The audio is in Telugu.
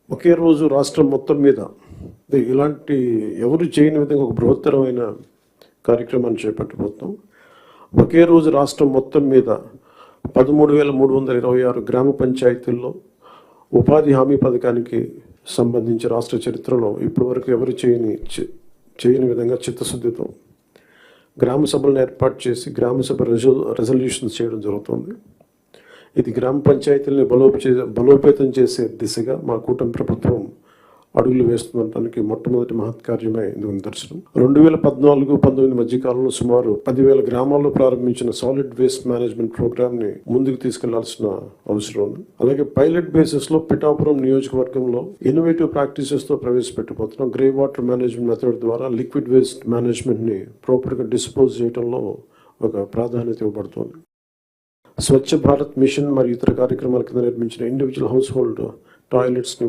ఒకే రోజు రాష్ట్రం మొత్తం మీద ఇలాంటి ఎవరు చేయని విధంగా ఒక బృహత్తరమైన కార్యక్రమాన్ని చేపట్టబోతున్నాం. ఒకే రోజు రాష్ట్రం మొత్తం మీద 13,326 గ్రామ పంచాయతీల్లో ఉపాధి హామీ పథకానికి సంబంధించి రాష్ట్ర చరిత్రలో ఇప్పటివరకు ఎవరు చేయని విధంగా చిత్తశుద్ధితో గ్రామ సభలను ఏర్పాటు చేసి గ్రామ సభ రెజల్యూషన్స్ చేయడం జరుగుతుంది. ఇది గ్రామ పంచాయతీలని బలోపేతం చేసే దిశగా మా కూటమి ప్రభుత్వం అడుగులు వేస్తుండటానికి మొట్టమొదటి మహత్కార్యమే ఇందుకు నిదర్శనం. 2014-19 మధ్యకాలంలో సుమారు 10,000 గ్రామాల్లో ప్రారంభించిన సాలిడ్ వేస్ట్ మేనేజ్మెంట్ ప్రోగ్రామ్ని ముందుకు తీసుకెళ్లాల్సిన అవసరం ఉంది. అలాగే పైలట్ బేసిస్లో పిఠాపురం నియోజకవర్గంలో ఇన్నోవేటివ్ ప్రాక్టీసెస్తో ప్రవేశపెట్టబోతున్నాం. గ్రే వాటర్ మేనేజ్మెంట్ మెథడ్ ద్వారా లిక్విడ్ వేస్ట్ మేనేజ్మెంట్ని ప్రాపర్గా డిస్పోజ్ చేయడంలో ఒక ప్రాధాన్యత ఇవ్వబడుతుంది. స్వచ్ఛ భారత్ మిషన్ మరియు ఇతర కార్యక్రమాల కింద నిర్మించిన ఇండివిజువల్ హౌస్ హోల్డ్ టాయిలెట్స్ని